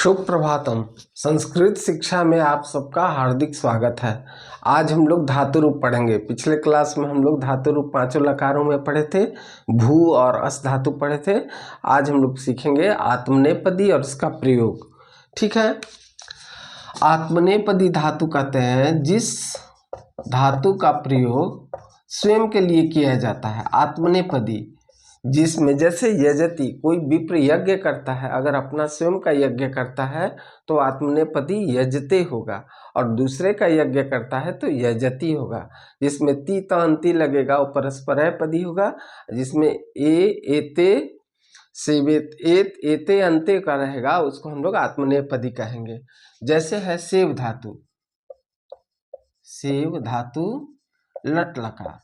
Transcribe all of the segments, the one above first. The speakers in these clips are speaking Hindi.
शुभ प्रभातम। संस्कृत शिक्षा में आप सबका हार्दिक स्वागत है। आज हम लोग धातु रूप पढ़ेंगे। पिछले क्लास में हम लोग धातु रूप पांचों लकारों में पढ़े थे, भू और अस धातु पढ़े थे। आज हम लोग सीखेंगे आत्मनेपदी और इसका प्रयोग। ठीक है। आत्मनेपदी धातु कहते हैं जिस धातु का प्रयोग स्वयं के लिए किया जाता है। आत्मनेपदी जिसमें जैसे यजति, कोई विप्र यज्ञ करता है, अगर अपना स्वयं का यज्ञ करता है तो आत्मनेपदी यजते होगा, और दूसरे का यज्ञ करता है तो यजति होगा। जिसमें ती त अंति लगेगा वो परस्परयपदी होगा। जिसमें एते सेवेत एते अंते का रहेगा उसको हम लोग आत्मनेपदी कहेंगे। जैसे है सेव धातु, सेव धातु लट लकार,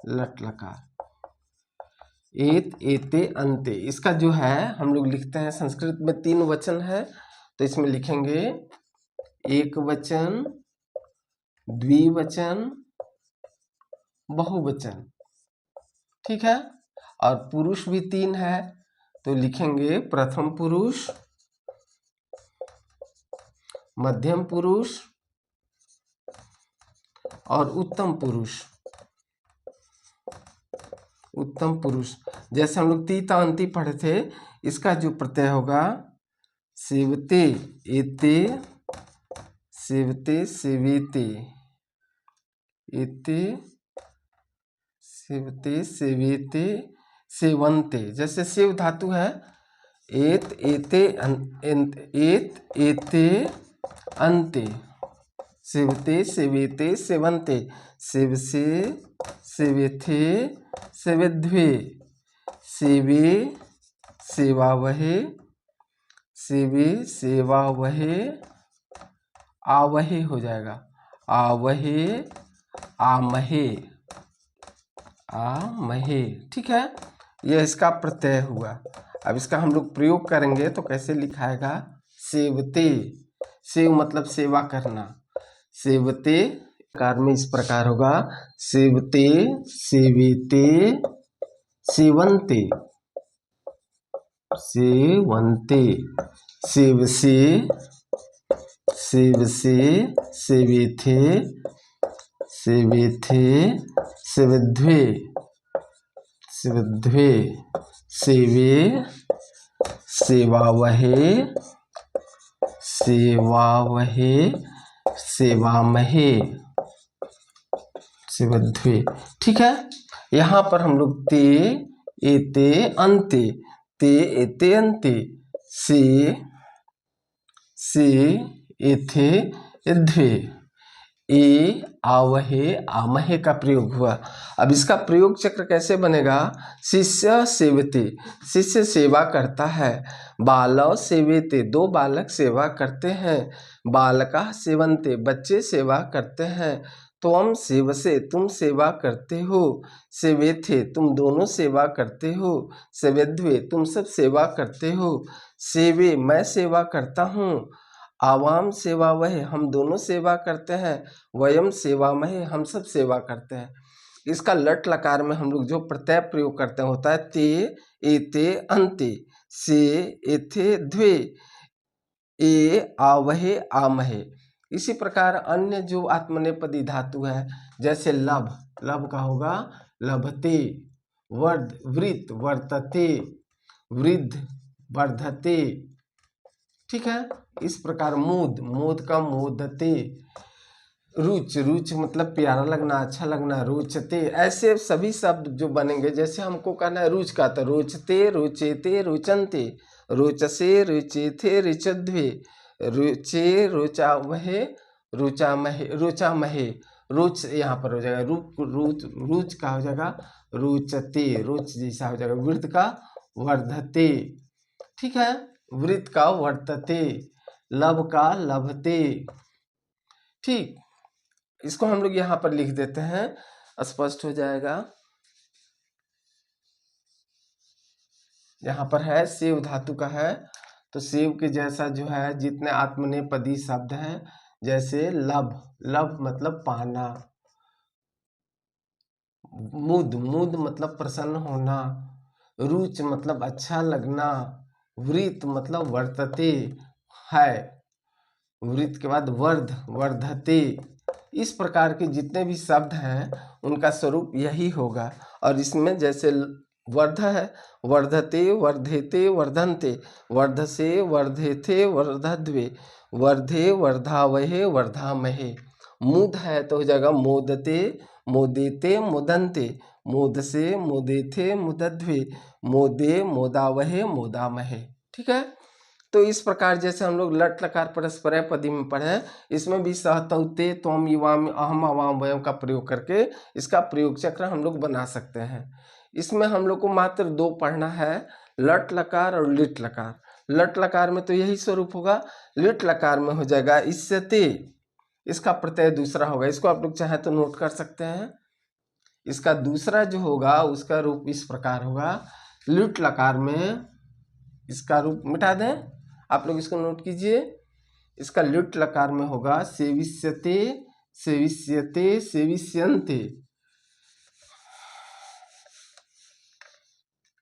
लट लकार, एत एते अंते। इसका जो है हम लोग लिखते हैं, संस्कृत में 3 वचन है तो इसमें लिखेंगे एक वचन, द्विवचन, बहुवचन। ठीक है। और पुरुष भी 3 है तो लिखेंगे प्रथम पुरुष, मध्यम पुरुष और उत्तम पुरुष। उत्तम पुरुष जैसे हम लोग तीता अंति पढ़े थे, इसका जो प्रत्यय होगा सेवते, एते सेवते, सेवेते, एते सेवते, सेवेते, सेवंते। जैसे सेव धातु है एत एते एत एते अंते, सेवते, सेवेते, सेवंते, सेव से, सेवेथे, सेवेध्वे, सेवे, सेवावहे, सेवे, सेवावहे, आवहे हो जाएगा, आवहे, आमहे, आमहे। ठीक है। यह इसका प्रत्यय हुआ। अब इसका हम लोग प्रयोग करेंगे तो कैसे लिखाएगा, सेवते, सेव मतलब सेवा करना, सेवते कार में इस प्रकार होगा, सेवते, सेवेते, सेवंते, सेवंते, सेव से, सेव से, सेवेथे, सेवेथे, सेवध्वे, सेवध्वे, सेवे, सेवावहे, सेवावहे, सेवामहे, सेवध्वे। ठीक है। यहाँ पर हम लोग ते एते अंते, ते एते अंते, से एथे एध्वे, ए आवहे, आमहे का प्रयोग हुआ। अब इसका प्रयोग चक्र कैसे बनेगा, शिष्य सेवते, शिष्य सेवा करता है, बालव सेवेते, 2 बालक सेवा करते हैं, बालका सेवन्ते, बच्चे सेवा करते हैं, त्वम सेवसे, तुम सेवा करते हो, सेवेथे, तुम दोनों सेवा करते हो, सेवेध्वे, तुम सब सेवा करते हो, सेवे, मैं सेवा करता हूँ, आवाम सेवा वह, हम दोनों सेवा करते हैं, वयम सेवा महे, हम सब सेवा करते हैं। इसका लट लकार में हम लोग जो प्रत्यय प्रयोग करते हैं होता है ते एते अंते, से एथे द्वे, ए आवहे, आमहे। इसी प्रकार अन्य जो आत्मनेपदी धातु है जैसे लब, लब का होगा लभते, वर्ध वृत, वर्तते, वृद्ध, वर्धते। ठीक है। इस प्रकार मोद, मोद का मोदते, रुच, रुच मतलब प्यारा लगना, अच्छा लगना, रोचते। ऐसे सभी शब्द जो बनेंगे, जैसे हमको कहना है रुच का तो रोचते, रोचेते, रोचनते, रोचसे, रुचेथे, रुचध्वे, रुचे, रोचावहे, रुचामहे, रोचामहे। रुच यहाँ पर हो जाएगा रुच, रुच का हो जाएगा रोचते, रोच जैसा हो जाएगा। वृद्ध का वर्धते। ठीक है। वृत्त का वर्तते, लब का लभते। ठीक। इसको हम लोग यहाँ पर लिख देते हैं, स्पष्ट हो जाएगा। यहाँ पर है सेव धातु का है तो सेव के जैसा जो है जितने आत्मनेपदी शब्द हैं, जैसे लब, लब मतलब पाना, मुद, मुद मतलब प्रसन्न होना, रुच मतलब अच्छा लगना, वृत मतलब वर्तते है, वृत के बाद वर्ध, वर्धते। इस प्रकार के जितने भी शब्द हैं उनका स्वरूप यही होगा। और इसमें जैसे वर्ध है, वर्धते, वर्धेते, वर्धन्ते, वर्धसे, वर्धेथे, वर्धद्वे, वर्धे, वर्धावहे, वर्धामहे। मुद है तो हो जाएगा मोदते, मोदेते, मोदन्ते, मोदसे, मोदेथे, मुदद्वे, मोदे, मोदावहे, मोदामहे। ठीक है। तो इस प्रकार जैसे हम लोग लट लकार परस्परपदी में पढ़े, इसमें भी सह तौ ते त्वम युवाम अहम अवाम वयम का प्रयोग करके इसका प्रयोग चक्र हम लोग बना सकते हैं। इसमें हम लोग को मात्र दो पढ़ना है, लट लकार और लिट लकार। लट लकार में तो यही स्वरूप होगा, लिट लकार में हो जाएगा इस्यते, इसका प्रत्यय दूसरा होगा। इसको आप लोग चाहे तो नोट कर सकते हैं। इसका दूसरा जो होगा उसका रूप इस प्रकार होगा, लिट लकार में इसका रूप मिटा दें, आप लोग इसको नोट कीजिए। इसका लिट लकार में होगा सेविष्यते, सेविष्यते, सेविष्यन्ते।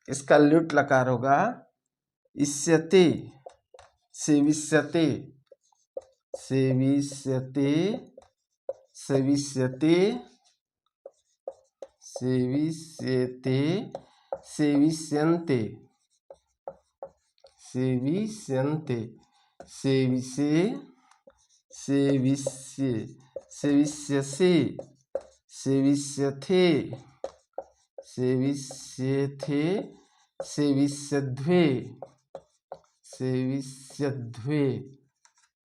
इसका लिट लकार होगा इष्यते, सेविष्यते, सेविष्यते, सेविष्यते, सेविष्यते, सेविष्यन्ते, सेविष्यन्ते, सेविष्ये, सेविष्ये, सेविष्यसे, सेविष्यथे, सेविष्यथे, सेविष्यध्वे, सेविष्यध्वे।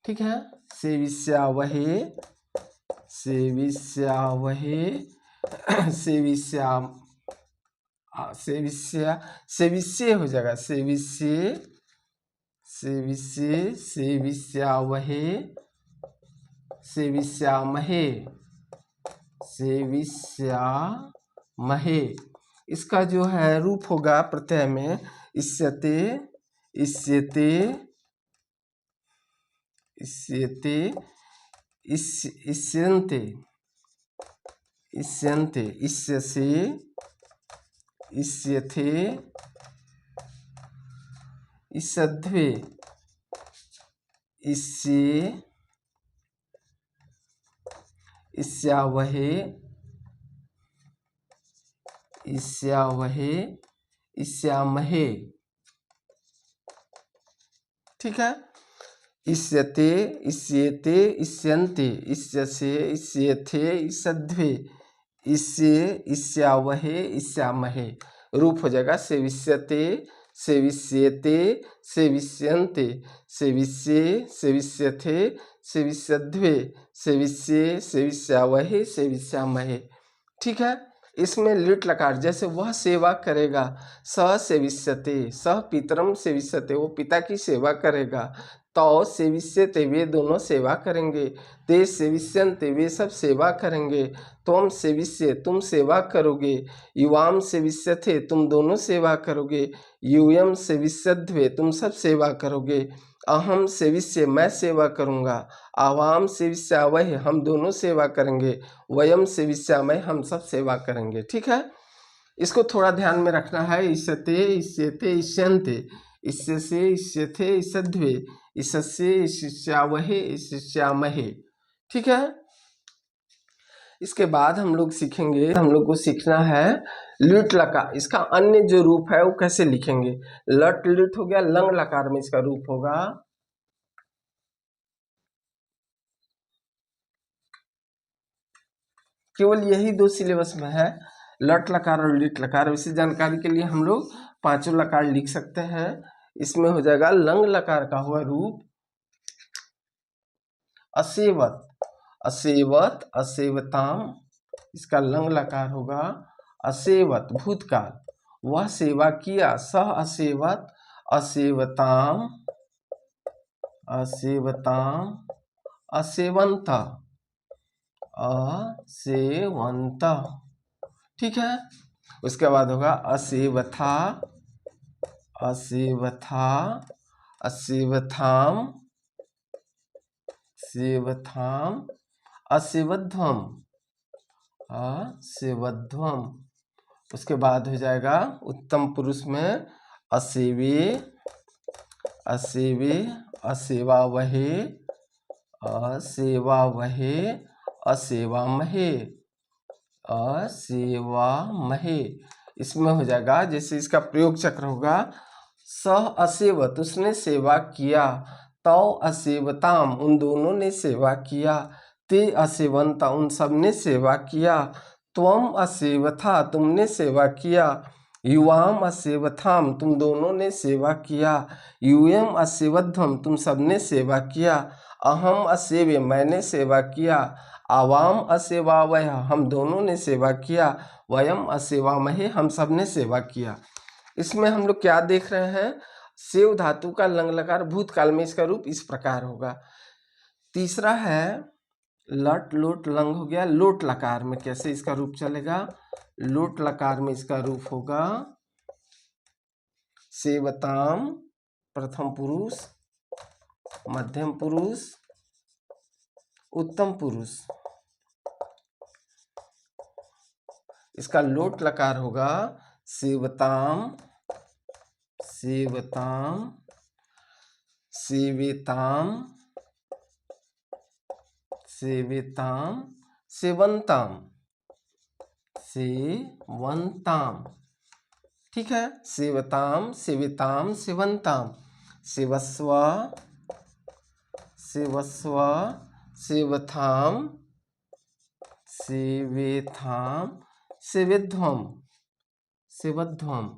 ठीक है। सेविष्यावहे, सेविष्यावहे, सेविष्या, सेविष्या, सेविष्ये हो जाएगा, सेविष्ये, सेविष्ये, सेविष्यावहे, सेविष्यामहे, सेविष्यामहे। इसका जो है रूप होगा प्रत्यय में इष्यते, इष्यते, इष्यते, इष्यन्ते, इष्यन्ते, इष्यसे, इष्यथे, इष्यध्वे, इष्ये, इष्यावहे, इष्यावहे, इष्यामहे। ठीक है। इष्यते, इष्येते, इष्यन्ते, इष्यसे, इष्येथे, इष्यध्वे, इष्ये, इष्यावहे, इष्यामहे। रूप हो जाएगा सेविष्यते, सेविष्येते, सेविष्यन्ते, सेविष्ये, सेविष्यथे, सेविष्यध्वे, सेविष्ये, सेविष्यावहे, सेविष्यामहे। ठीक है। इसमें लिट लकार जैसे वह सेवा करेगा, स सेविष्यते, सह पितरम सेविष्यते, वो पिता की सेवा करेगा। तौ सेविष्यते, वे दोनों सेवा करेंगे। ते सेविष्यन्ते, वे सब सेवा करेंगे। त्वम सेविष्ये, तुम सेवा करोगे। युवाम सेविष्यथे, तुम दोनों सेवा करोगे। यूयम सेविष्यध्वे, तुम सब सेवा करोगे। अहम सेविष्ये, मैं सेवा करूँगा। आवाम सेविष्यावहे, हम दोनों सेवा करेंगे। वयम सेविष्यामहे, हम सब सेवा करेंगे। ठीक है। इसको थोड़ा ध्यान में रखना है। इष्यते, इष्यते, इष्यन्ते, इष्यसे, इष्यथे, इष्यध्वे, इष्यसे, इष्यस्यावहे, इष्यस्यामहे। ठीक है। इसके बाद हम लोग सीखेंगे, हम लोग को सीखना है लिट लकार। इसका अन्य जो रूप है वो कैसे लिखेंगे। लट लिट हो गया, लंग लकार में इसका रूप होगा केवल यही दो सिलेबस में है, लट लकार और लिट लकार। इसी जानकारी के लिए हम लोग पांचों लकार लिख सकते हैं। इसमें हो जाएगा लंग लकार का हुआ रूप असेवत, असेवत, असेवताम। इसका लंग लकार होगा असेवत, भूतकाल, वह सेवा किया। सह असेवत, असेवताम, असेवताम, असेवंत, असेवंत। ठीक है। उसके बाद होगा असेवथा, असेवथा, असेवथाम, सेवथाम, असेवध्वम, असेवध्वम। उसके बाद हो जाएगा उत्तम पुरुष में असेवे, असेवे, असेवावहे, असेवावहे, असेवामहे, असेवामहे। इसमें हो जाएगा, जैसे इसका प्रयोग चक्र होगा, सह असेवत उसने सेवा किया, तौ असेवताम उन दोनों ने सेवा किया, ते असेवंता उन सब ने सेवा किया, त्वम असेवथा तुमने सेवा किया, युवाम असेवथाम तुम दोनों ने सेवा किया, यूयम असेवध्वम तुम सब ने सेवा किया, अहम असेवे मैंने सेवा किया, आवाम असेवावह हम दोनों ने सेवा किया, वयम असेवामहे हम सब ने सेवा किया। इसमें हम लोग क्या देख रहे हैं, सेव धातु का लंग लकार भूतकाल में इसका रूप इस प्रकार होगा। तीसरा है लट लोट लंग हो गया, लोट लकार में कैसे इसका रूप चलेगा, लोट लकार में इसका रूप होगा सेवताम प्रथम पुरुष, मध्यम पुरुष, उत्तम पुरुष। इसका लोट लकार होगा सेवताम, सेवताम, सेविताम, सेविताम, सेवंताम, सेवंताम। ठीक है, सेवताम, सेविताम, सेवंताम, सेवस्व, सेवस्व, सेवथाम, सेवेथाम, सेवेध्वम, सेवध्वम,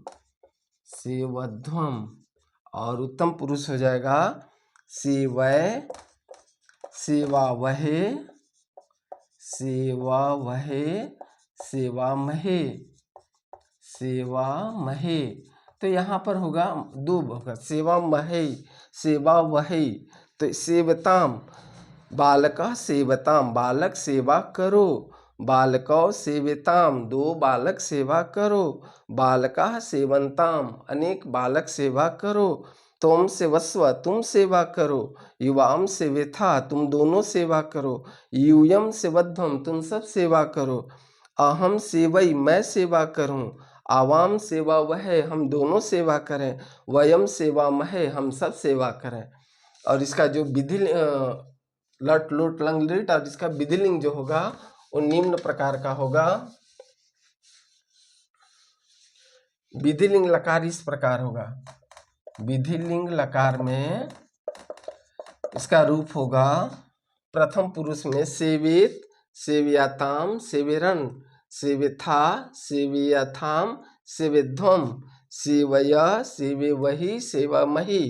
सेवध्वम। और उत्तम पुरुष हो जाएगा सेवय, सेवावहे, सेवावहे, सेवामहे, सेवामहे। तो यहाँ पर होगा दो होगा सेवामहे, सेवावहे। तो सेवताम बालकः सेवताम बालक सेवा करो, बालकौ सेविताम दो बालक सेवा करो, बालकाः सेवन्ताम अनेक बालक सेवा करो, तुम सेवस्व तुम सेवा करो, युवाम सेवेथा तुम दोनों सेवा करो, यूयम सेवध्वम तुम सब सेवा करो, अहम सेवई मैं सेवा करूं, आवाम सेवा वह हम दोनों सेवा करें, वयम सेवा महे हम सब सेवा करें। और इसका जो विधि लट लोट लंग लिट और इसका विधिलिंग जो होगा वो निम्न प्रकार का होगा। विधिलिंग लकार इस प्रकार होगा, विधिलिंग लकार में इसका रूप होगा प्रथम पुरुष में सेवित, सेव्याताम, सेवेरन, सेवेथा, सेव्यथाम, सेवेध्वम, सेवय, सेवेवहि, सेवामहि।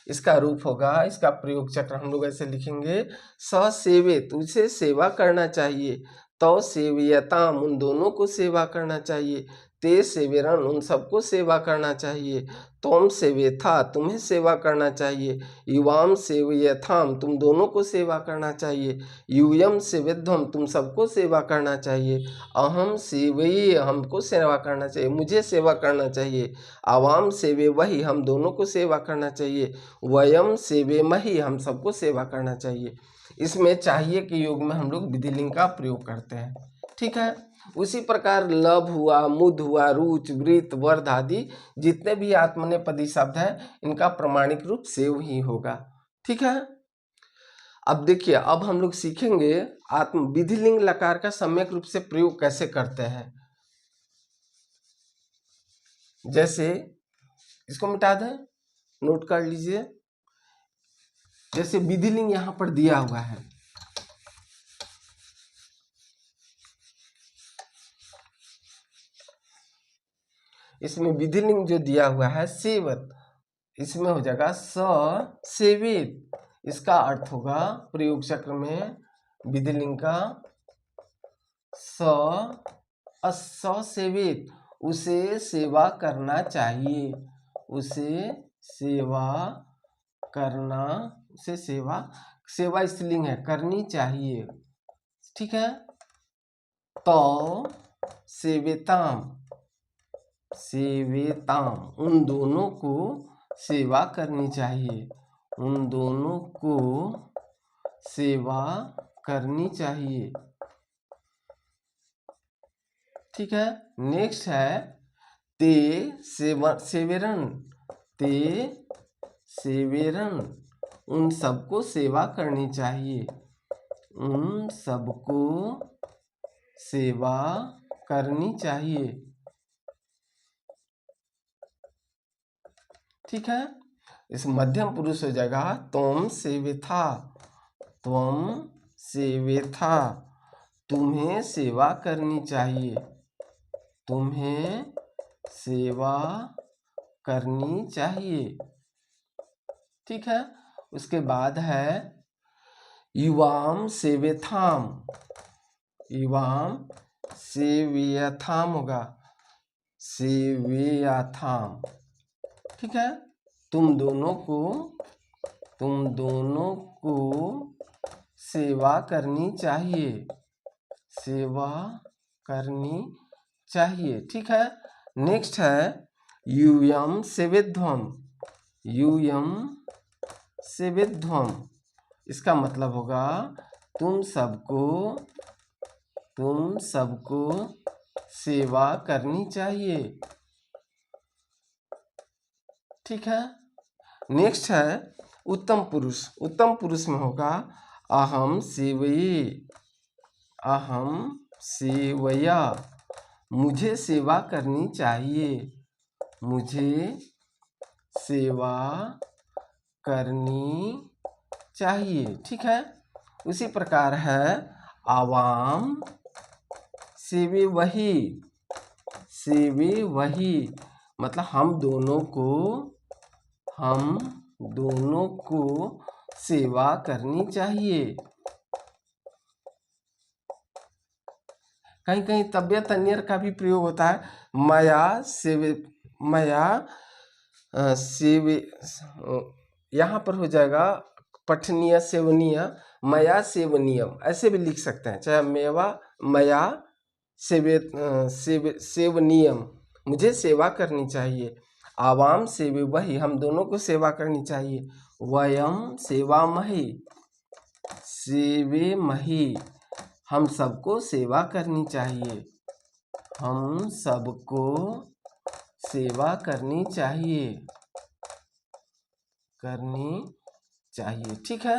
इसका रूप होगा, इसका प्रयोग चक्र हम लोग ऐसे लिखेंगे, स सेवित उसे सेवा करना चाहिए, तो सेव्यताम उन दोनों को सेवा करना चाहिए, ते सेवेरन उन सबको सेवा करना चाहिए, तुम सेवेथा तुम्हें सेवा करना चाहिए, युवाम सेवयथाम तुम दोनों को सेवा करना चाहिए, यूयम सेवेध्वम तुम सबको सेवा करना चाहिए, अहम सेवये हमको सेवा करना चाहिए मुझे सेवा करना चाहिए, आवाम सेवे वही हम दोनों को सेवा करना चाहिए, वयम सेवे मही हम सबको सेवा करना चाहिए। इसमें चाहिए कि योग में हम लोग विधिलिंग का प्रयोग करते हैं। ठीक है, उसी प्रकार लभ हुआ, मुद हुआ, रुच, वृत्त, वर्ध आदि जितने भी आत्मनेपदी शब्द है इनका प्रमाणिक रूप सेव ही होगा। ठीक है, अब देखिए, अब हम लोग सीखेंगे आत्म विधिलिंग लकार का सम्यक रूप से प्रयोग कैसे करते हैं। जैसे इसको मिटा दें, नोट कर लीजिए। जैसे विधिलिंग यहाँ पर दिया हुआ है, इसमें विधिलिंग जो दिया हुआ है सेवत, इसमें हो जाएगा स सेवित। इसका अर्थ होगा प्रयोग चक्र में विधिलिंग का सेवित उसे सेवा करना चाहिए, उसे सेवा करना, उसे सेवा, सेवा स्त्रीलिंग है करनी चाहिए। ठीक है, तो सेवेताम, सेवेताम उन दोनों को सेवा करनी चाहिए, उन दोनों को सेवा करनी चाहिए। ठीक है, नेक्स्ट है ते सेवेरन, ते सेवेरन, उन सबको सेवा करनी चाहिए, उन सबको सेवा करनी चाहिए। ठीक है, इस मध्यम पुरुष हो जाएगा त्वम सेवेथा, त्वम सेवेथा, तुम्हें सेवा करनी चाहिए, तुम्हें सेवा करनी चाहिए। ठीक है, उसके बाद है युवाम सेवेथाम, युवाम सेवेयथाम होगा, सेवेयाथाम। ठीक है, तुम दोनों को सेवा करनी चाहिए, सेवा करनी चाहिए। ठीक है, नेक्स्ट है यूयम सेवेध्वम, यूयम सेवेध्वम, इसका मतलब होगा तुम सबको सेवा करनी चाहिए। ठीक है, नेक्स्ट है उत्तम पुरुष, उत्तम पुरुष में होगा अहम सेवये, अहम सेवया, मुझे सेवा करनी चाहिए, मुझे सेवा करनी चाहिए। ठीक है, उसी प्रकार है आवाम सेवे वही, सेवे वही, मतलब हम दोनों को सेवा करनी चाहिए। कहीं कहीं तबियत अन्यर का भी प्रयोग होता है, मया सेवे, मया सेवे, यहाँ पर हो जाएगा पठनीय सेवनीय, मया सेवनीयम, ऐसे भी लिख सकते हैं, चाहे मेवा मया सेवनीयम, मुझे सेवा करनी चाहिए। आवाम सेवे वही, हम दोनों को सेवा करनी चाहिए। वयम सेवा मही, सेवे मही, हम सबको सेवा करनी चाहिए, हम सबको सेवा करनी चाहिए, करनी चाहिए। ठीक है,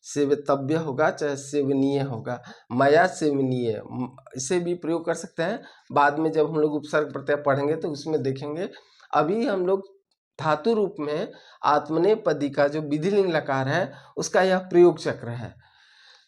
सेवतव्य होगा चाहे सेवनीय होगा, मया सेवनीय, इसे भी प्रयोग कर सकते हैं, बाद में जब हम लोग उपसर्ग प्रत्यय पढ़ेंगे तो उसमें देखेंगे। अभी हम लोग धातु रूप में आत्मनेपदी का जो विधिलिंग लकार है उसका यह प्रयोग चक्र है।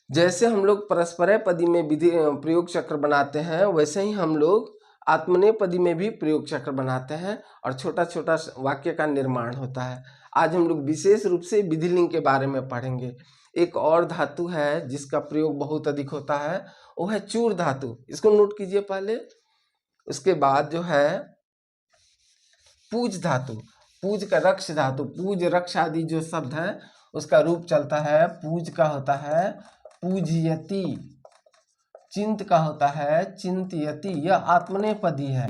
जैसे हम लोग परस्परपदी में विधि प्रयोग चक्र बनाते हैं, वैसे ही हम लोग आत्मनेपदी में भी प्रयोग चक्र बनाते हैं और छोटा छोटा वाक्य का निर्माण होता है। आज हम लोग विशेष रूप से विधिलिंग के बारे में पढ़ेंगे। एक और धातु है जिसका प्रयोग बहुत अधिक होता है, वो है चूर धातु, इसको नोट कीजिए पहले। उसके बाद जो है पूज धातु, पूज का रक्ष धातु, पूज रक्ष आदि जो शब्द है उसका रूप चलता है, पूज का होता है पूजयति, चिंत का होता है चिंतयति, यह आत्मनेपदी है।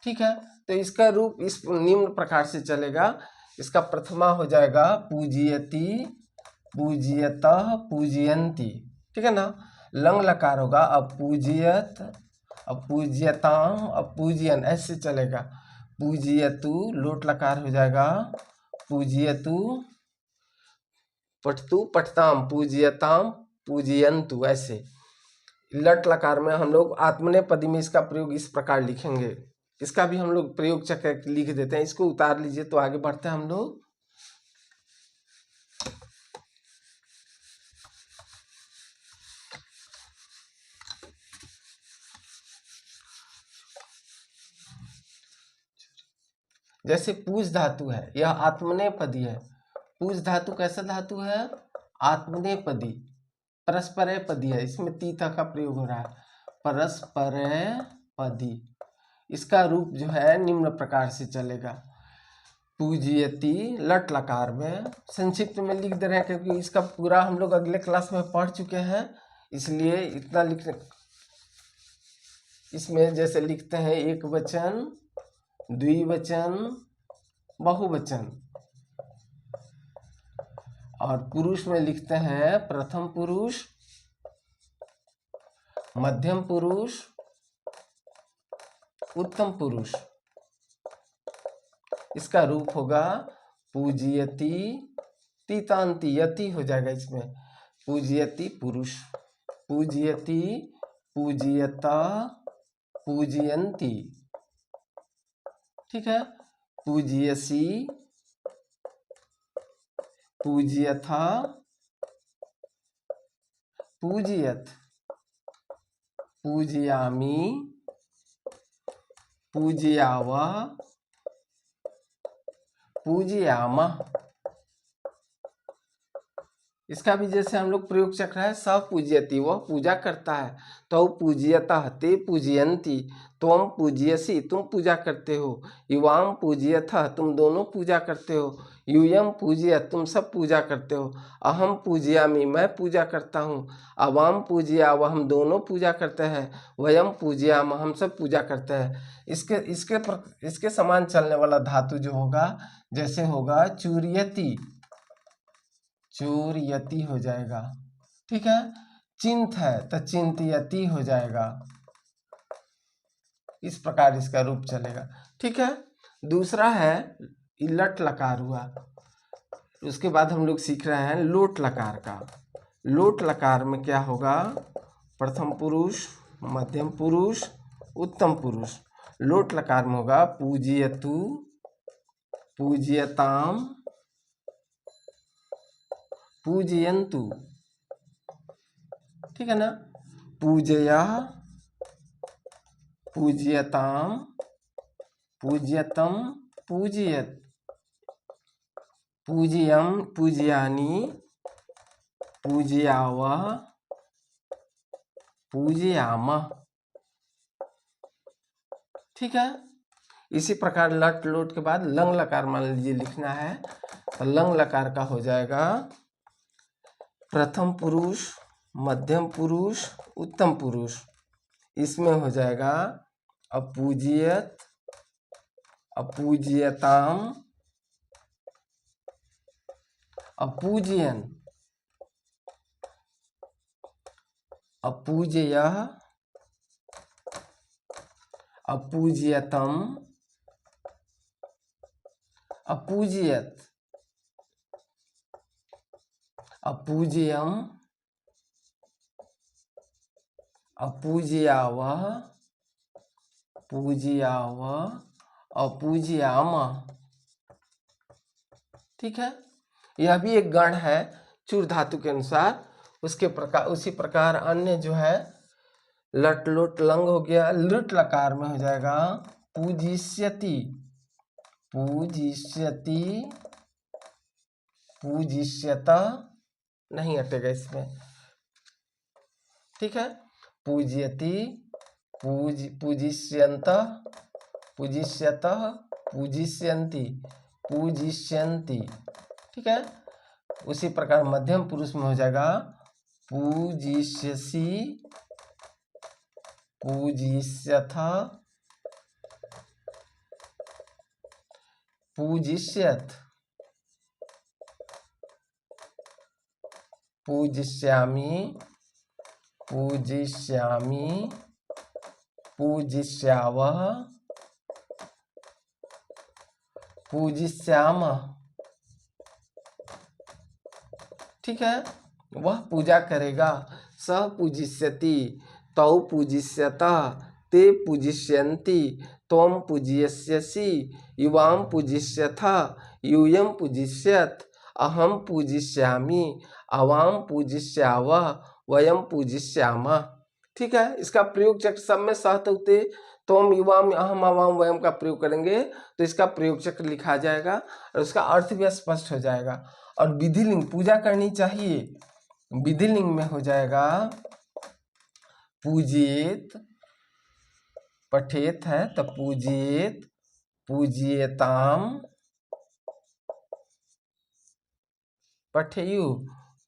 ठीक है, तो इसका रूप इस निम्न प्रकार से चलेगा। इसका प्रथमा हो जाएगा पूजयति, पूजयतः, पूजयंती। ठीक है ना, लंग लकार होगा अपूजयत, अपूज्यताम, अपूजयन, ऐसे चलेगा। पूजयतु, लोट लकार हो जाएगा पूजयतु, पठतु पठताम, पूजयताम, पूजयंतु, ऐसे। लट लकार में हम लोग आत्मनेपदी में इसका प्रयोग इस प्रकार लिखेंगे। इसका भी हम लोग प्रयोग चक्र लिख देते हैं, इसको उतार लीजिए तो आगे बढ़ते हैं हम लोग। जैसे पूज धातु है, यह आत्मनेपदी है। पूज धातु कैसा धातु है? आत्मनेपदी, परस्परपदी है, इसमें तीता का प्रयोग हो रहा है, परस्परपदी। इसका रूप जो है निम्न प्रकार से चलेगा, पूजयति, लट लकार में। संक्षिप्त में लिख दे रहे हैं क्योंकि इसका पूरा हम लोग अगले क्लास में पढ़ चुके हैं, इसलिए इतना लिख। इसमें जैसे लिखते हैं एक वचन, द्विवचन, बहुवचन, और पुरुष में लिखते हैं प्रथम पुरुष, मध्यम पुरुष, उत्तम पुरुष। इसका रूप होगा पूजयति, तीतांति, यति हो जाएगा इसमें, पूजयति पुरुष, पूजयति, पूजयता, पूजयंती, ठीक है, पूजयसी, पूजयथा, पूजयत, पूजयामि, पूजयावा, पूजयामः। इसका भी जैसे हम लोग प्रयोग चक्र है, स पूजयति, वह पूजा करता है, तो पूजयतः, ते पूजयंती, त्वम पूजयसी, तुम पूजा करते हो, युवाम पूजयथः, तुम दोनों पूजा करते हो, यूयम पूजयत, तुम सब पूजा करते हो, अहम पूजयामि, मैं पूजा करता हूँ, अवाम पूजयाव, हम दोनों पूजा करते हैं, वयम पूजयाम, हम सब पूजा करते हैं। इसके समान चलने वाला धातु जो होगा, जैसे होगा चूर्यति, चोरयति हो जाएगा, ठीक है, चिंत है तो चिंतयति हो जाएगा, इस प्रकार इसका रूप चलेगा, ठीक है। दूसरा है लट लकार हुआ, उसके बाद हम लोग सीख रहे हैं लोट लकार का। लोट लकार में क्या होगा, प्रथम पुरुष, मध्यम पुरुष, उत्तम पुरुष। लोट लकार में होगा पूजयतु, पूजयताम, पूजयन्तु, ठीक है ना, पूजया, पूजयताम, पूज्यतम, पूजयत, पूजयम, पूजयानि, पूजयावः, पूजयामः, ठीक है। इसी प्रकार लट लोट के बाद लंग लकार मान लीजिए लिखना है, तो लंग लकार का हो जाएगा प्रथम पुरुष, मध्यम पुरुष, उत्तम पुरुष। इसमें हो जाएगा अपूज्यत, अपूज्यताम, अपूजयन, अपूजयः, अपूज्यतम, अपूज्यत, अपूज्यम, अपूज्यावः, पूज्यावः, अपूज्यामः, ठीक है। यह भी एक गण है चूर धातु के अनुसार, उसके प्रकार उसी प्रकार अन्य जो है लट लोट लंग हो गया। लुट लकार में हो जाएगा पूजिष्यति, पूजिष्यति, पूजिष्यत, नहीं हटेगा इसमें, ठीक है, पूज्यति, पूजिष्यन्त, पूजिष्यत, पूजिष्यन्ति, पूजिष्यन्ति, ठीक है। उसी प्रकार मध्यम पुरुष में हो जाएगा पूजिष्यसि, पूजिष्यथ, पूजिष्यत, पूजिष्यामि, पूजिष्यामि, पूजिष्यावः, पूजिष्यामः, ठीक है। वह पूजा करेगा, स पूजिष्यति, तौ पूजिष्यतः, ते पूजिष्यन्ति, त्वं पूजिष्यसि, युवां पूजिष्यथः, यूयं पूजिष्यत, अहं पूजिष्यामि, अवां पूजिष्यावः, वयं पूजिष्यामः, ठीक है। इसका प्रयोग चक्र सब में सहत होते, त्वम, युवाम, अहम, अवाम, वयम का प्रयोग करेंगे तो इसका प्रयोग चक्र लिखा जाएगा और उसका अर्थ भी स्पष्ट हो जाएगा। और विधिलिंग पूजा करनी चाहिए, विधिलिंग में हो जाएगा पूजित, पठेत है तो पूजित, पूजियताम, पठेयु,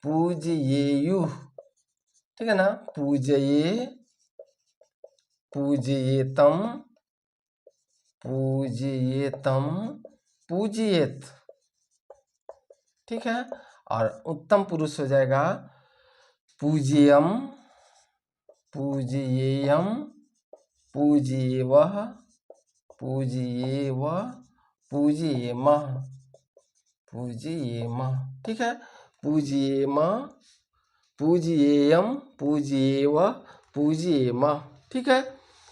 पूजयेयु, ठीक है ना, पूजये, पूजयेतम, पूजयेतम, पूजियेत, ठीक है। और उत्तम पुरुष हो जाएगा पूज्यम, पूज्येयम, पूज्येवः, पूज्येव, पूजियेमः, पूजियेमः, ठीक है। पूजियेमः, पूजियेयम, पूजियेव, पूजियेमः, ठीक है।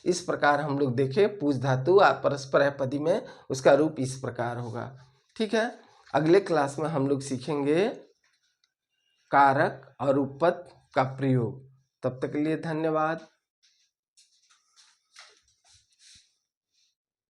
इस प्रकार हम लोग देखें पूज धातु परस्परपदी में उसका रूप इस प्रकार होगा, ठीक है। अगले क्लास में हम लोग सीखेंगे कारक और उपपद का प्रयोग। तब तक के लिए धन्यवाद।